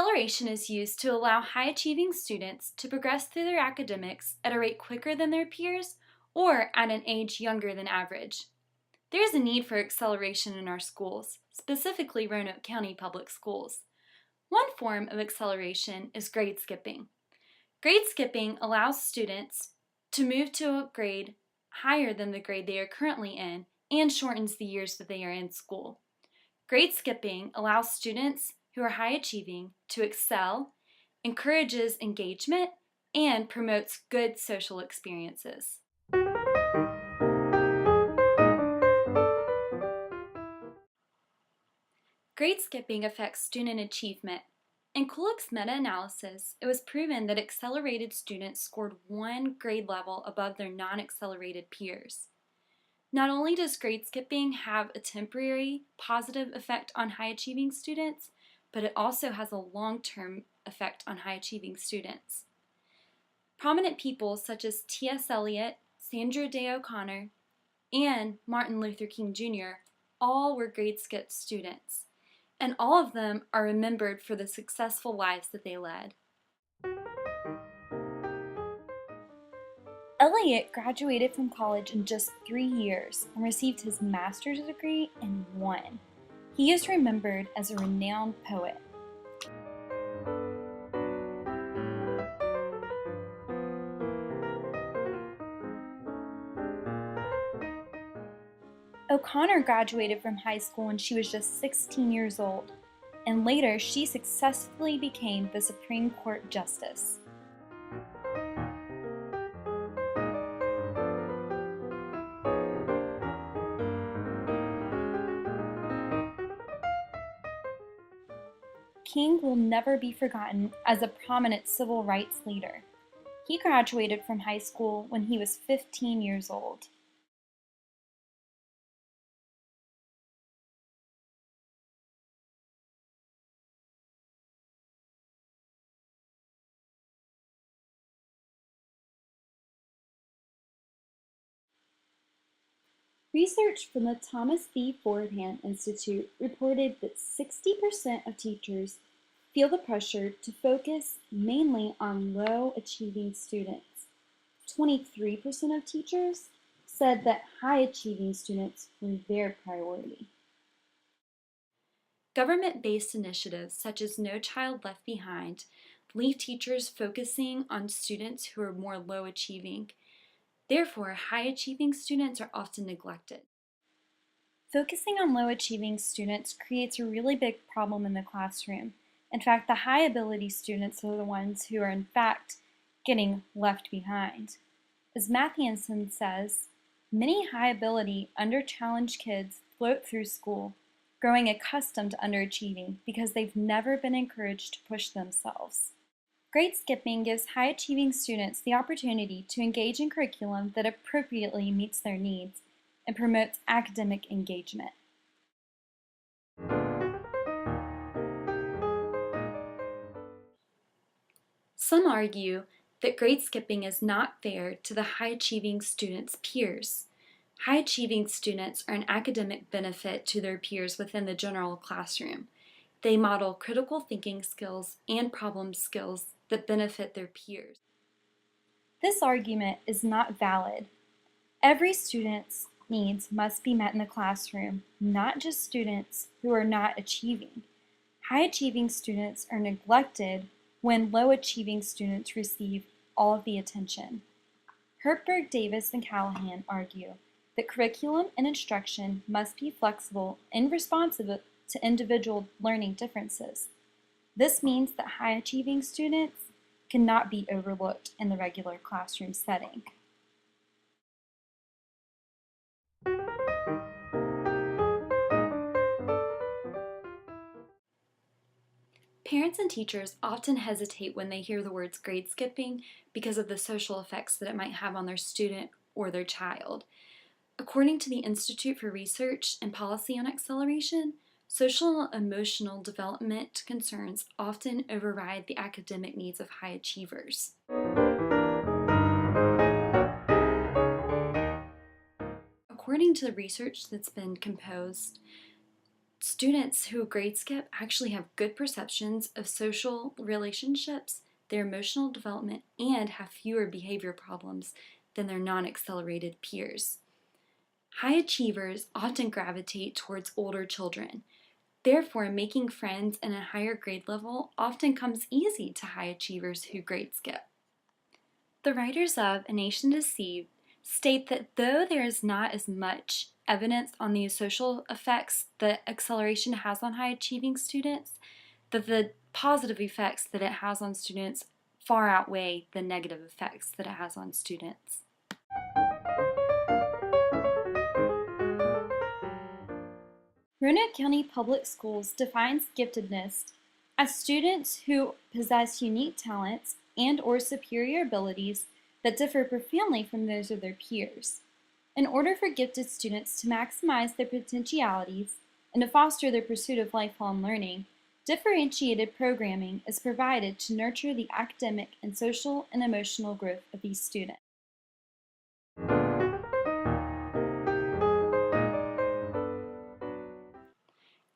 Acceleration is used to allow high-achieving students to progress through their academics at a rate quicker than their peers or at an age younger than average. There is a need for acceleration in our schools, specifically Roanoke County Public Schools. One form of acceleration is grade skipping. Grade skipping allows students to move to a grade higher than the grade they are currently in and shortens the years that they are in school. Grade skipping allows students who are high achieving to excel, encourages engagement, and promotes good social experiences. Grade skipping affects student achievement. In Kulik's meta-analysis, it was proven that accelerated students scored one grade level above their non-accelerated peers. Not only does grade skipping have a temporary positive effect on high-achieving students, but it also has a long-term effect on high-achieving students. Prominent people such as T.S. Eliot, Sandra Day O'Connor, and Martin Luther King Jr. all were grade skip students, and all of them are remembered for the successful lives that they led. Eliot graduated from college in just 3 years and received his master's degree in 1. He is remembered as a renowned poet. O'Connor graduated from high school when she was just 16 years old, and later she successfully became the Supreme Court Justice. King will never be forgotten as a prominent civil rights leader. He graduated from high school when he was 15 years old. Research from the Thomas B. Fordham Institute reported that 60% of teachers feel the pressure to focus mainly on low-achieving students. 23% of teachers said that high-achieving students were their priority. Government-based initiatives such as No Child Left Behind leave teachers focusing on students who are more low-achieving. Therefore, high-achieving students are often neglected. Focusing on low-achieving students creates a really big problem in the classroom. In fact, the high-ability students are the ones who are in fact getting left behind. As Mathieson says, many high-ability, under-challenged kids float through school, growing accustomed to underachieving because they've never been encouraged to push themselves. Grade skipping gives high-achieving students the opportunity to engage in curriculum that appropriately meets their needs and promotes academic engagement. Some argue that grade skipping is not fair to the high-achieving students' peers. High-achieving students are an academic benefit to their peers within the general classroom. They model critical thinking skills and problem skills that benefit their peers. This argument is not valid. Every student's needs must be met in the classroom, not just students who are not achieving. High-achieving students are neglected when low-achieving students receive all of the attention. Hertberg, Davis, and Callahan argue that curriculum and instruction must be flexible and responsive to individual learning differences. This means that high-achieving students cannot be overlooked in the regular classroom setting. Parents and teachers often hesitate when they hear the words grade skipping because of the social effects that it might have on their student or their child. According to the Institute for Research and Policy on Acceleration, social and emotional development concerns often override the academic needs of high achievers. According to the research that's been composed, Students who grade skip actually have good perceptions of social relationships, their emotional development, and have fewer behavior problems than their non-accelerated peers. High achievers often gravitate towards older children. Therefore, making friends in a higher grade level often comes easy to high achievers who grade skip. The writers of A Nation Deceived state that though there is not as much evidence on the social effects that acceleration has on high achieving students, that the positive effects that it has on students far outweigh the negative effects that it has on students. Roanoke County Public Schools defines giftedness as students who possess unique talents and or superior abilities that differ profoundly from those of their peers. In order for gifted students to maximize their potentialities and to foster their pursuit of lifelong learning, differentiated programming is provided to nurture the academic and social and emotional growth of these students.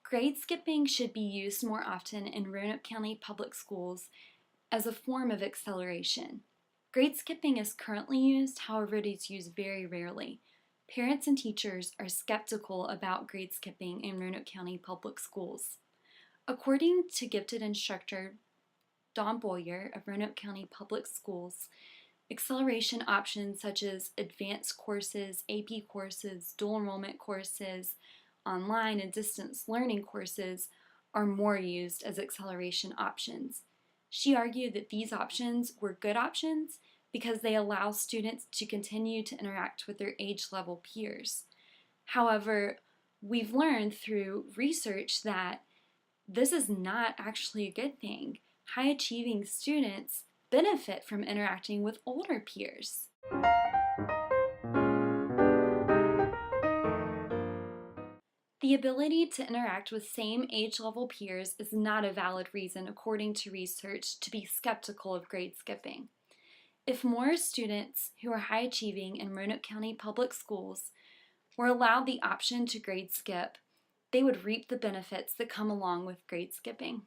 Grade skipping should be used more often in Roanoke County Public Schools as a form of acceleration. Grade skipping is currently used, however it is used very rarely. Parents and teachers are skeptical about grade skipping in Roanoke County Public Schools. According to gifted instructor Don Boyer of Roanoke County Public Schools, acceleration options such as advanced courses, AP courses, dual enrollment courses, online and distance learning courses are more used as acceleration options. She argued that these options were good options because they allow students to continue to interact with their age-level peers. However, we've learned through research that this is not actually a good thing. High-achieving students benefit from interacting with older peers. The ability to interact with same age-level peers is not a valid reason, according to research, to be skeptical of grade skipping. If more students who are high-achieving in Roanoke County Public Schools were allowed the option to grade skip, they would reap the benefits that come along with grade skipping.